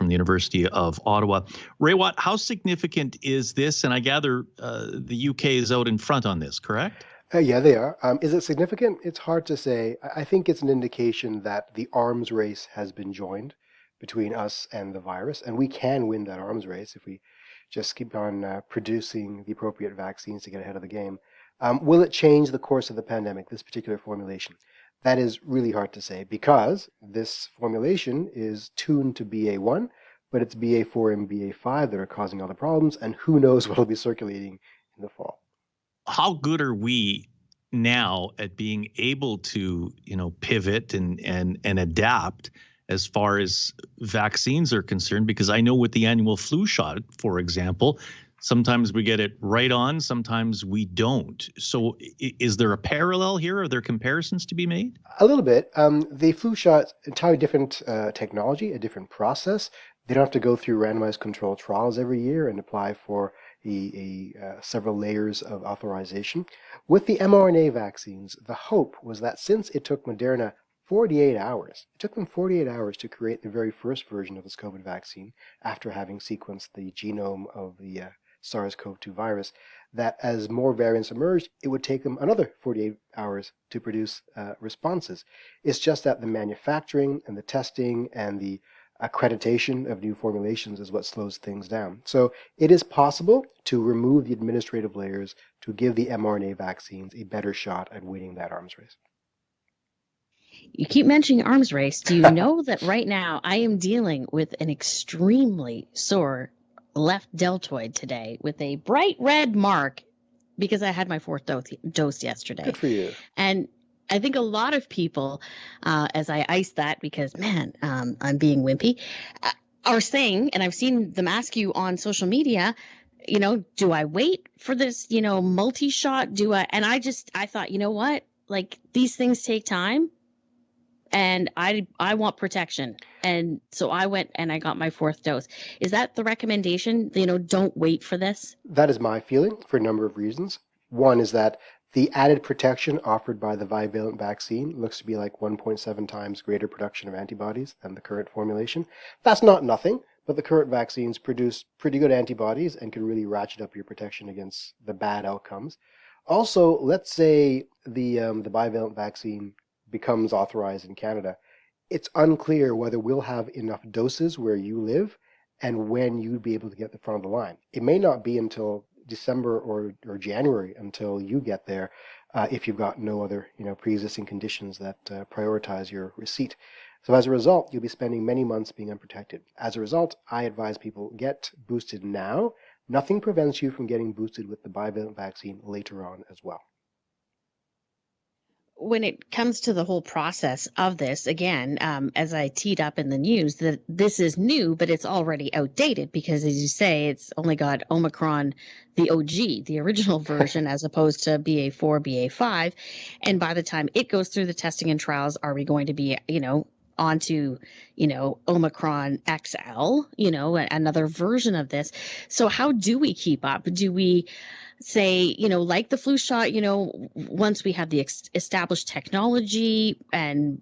from the University of Ottawa. Raywat, how significant is this? And I gather the UK is out in front on this, correct? Yeah, they are. Is it significant? It's hard to say. I think it's an indication that the arms race has been joined between us and the virus, and we can win that arms race if we just keep on producing the appropriate vaccines to get ahead of the game. Will it change the course of the pandemic, this particular formulation? That is really hard to say because this formulation is tuned to BA1, but it's BA4 and BA5 that are causing all the problems, and who knows what will be circulating in the fall. How good are we now at being able to, pivot and adapt as far as vaccines are concerned? Because I know with the annual flu shot, for example, sometimes we get it right on, sometimes we don't. So is there a parallel here? Are there comparisons to be made? A little bit. The flu shot, entirely different technology, a different process. They don't have to go through randomized controlled trials every year and apply for several layers of authorization. With the mRNA vaccines, the hope was that since it took Moderna 48 hours, it took them 48 hours to create the very first version of this COVID vaccine after having sequenced the genome of the SARS-CoV-2 virus, that as more variants emerged, it would take them another 48 hours to produce responses. It's just that the manufacturing and the testing and the accreditation of new formulations is what slows things down. So it is possible to remove the administrative layers to give the mRNA vaccines a better shot at winning that arms race. You keep mentioning arms race. Do you know that right now I am dealing with an extremely sore left deltoid today with a bright red mark because I had my fourth dose yesterday. Good for you. And I think a lot of people, as I ice that because, man, I'm being wimpy, are saying, and I've seen them ask you on social media, do I wait for this, multi-shot? And I thought, you know what? Like, these things take time. And I want protection. And so I went and I got my fourth dose. Is that the recommendation? Don't wait for this? That is my feeling for a number of reasons. One is that the added protection offered by the bivalent vaccine looks to be like 1.7 times greater production of antibodies than the current formulation. That's not nothing, but the current vaccines produce pretty good antibodies and can really ratchet up your protection against the bad outcomes. Also, let's say the bivalent vaccine becomes authorized in Canada. It's unclear whether we'll have enough doses where you live and when you'd be able to get the front of the line. It may not be until December or January until you get there if you've got no other pre-existing conditions that prioritize your receipt. So as a result, you'll be spending many months being unprotected. As a result, I advise people get boosted now. Nothing prevents you from getting boosted with the bivalent vaccine later on as well. When it comes to the whole process of this, again, as I teed up in the news, that this is new, but it's already outdated because, as you say, it's only got Omicron, the OG, the original version, as opposed to BA4, BA5. And by the time it goes through the testing and trials, are we going to be, onto, Omicron XL, another version of this? So how do we keep up? Do we say, like the flu shot, once we have the established technology, and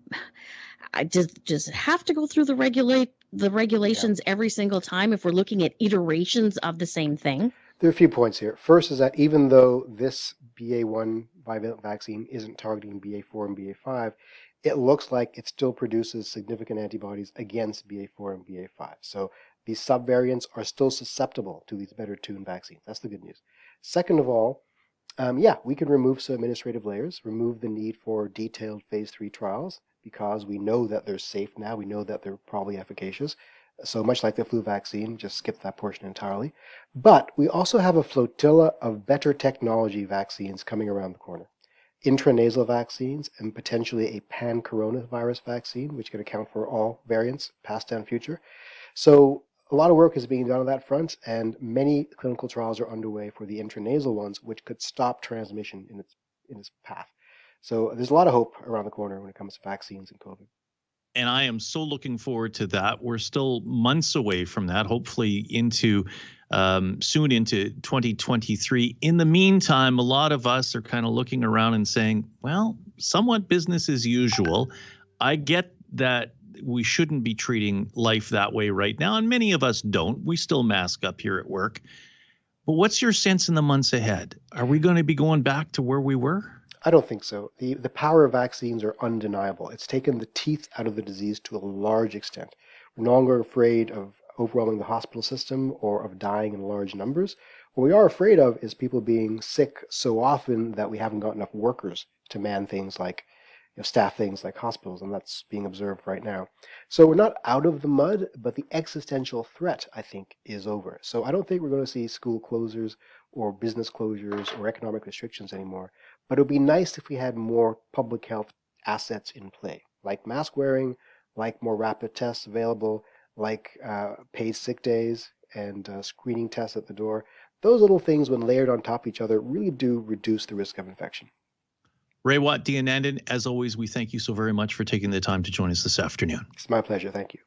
does it have to go through the regulations every single time if we're looking at iterations of the same thing? There are a few points here. First is that even though this BA1 bivalent vaccine isn't targeting BA4 and BA5, it looks like it still produces significant antibodies against BA4 and BA5. So these subvariants are still susceptible to these better tuned vaccines. That's the good news. Second of all, we can remove some administrative layers, remove the need for detailed phase 3 trials because we know that they're safe now. We know that they're probably efficacious. So much like the flu vaccine, just skip that portion entirely. But we also have a flotilla of better technology vaccines coming around the corner. Intranasal vaccines and potentially a pan-coronavirus vaccine, which can account for all variants, past and future. So a lot of work is being done on that front, and many clinical trials are underway for the intranasal ones, which could stop transmission in its path. So there's a lot of hope around the corner when it comes to vaccines and COVID. And I am so looking forward to that. We're still months away from that, hopefully soon into 2023. In the meantime, a lot of us are kind of looking around and saying, well, somewhat business as usual. I get that we shouldn't be treating life that way right now. And many of us don't. We still mask up here at work. But what's your sense in the months ahead? Are we going to be going back to where we were? I don't think so. The power of vaccines are undeniable. It's taken the teeth out of the disease to a large extent. We're no longer afraid of overwhelming the hospital system or of dying in large numbers. What we are afraid of is people being sick so often that we haven't got enough workers to man things like, staff things like hospitals, and that's being observed right now. So we're not out of the mud, but the existential threat, I think, is over. So I don't think we're going to see school closures or business closures or economic restrictions anymore. But it would be nice if we had more public health assets in play, like mask wearing, like more rapid tests available, like paid sick days and screening tests at the door. Those little things, when layered on top of each other, really do reduce the risk of infection. Raywat Deonandan, as always, we thank you so very much for taking the time to join us this afternoon. It's my pleasure. Thank you.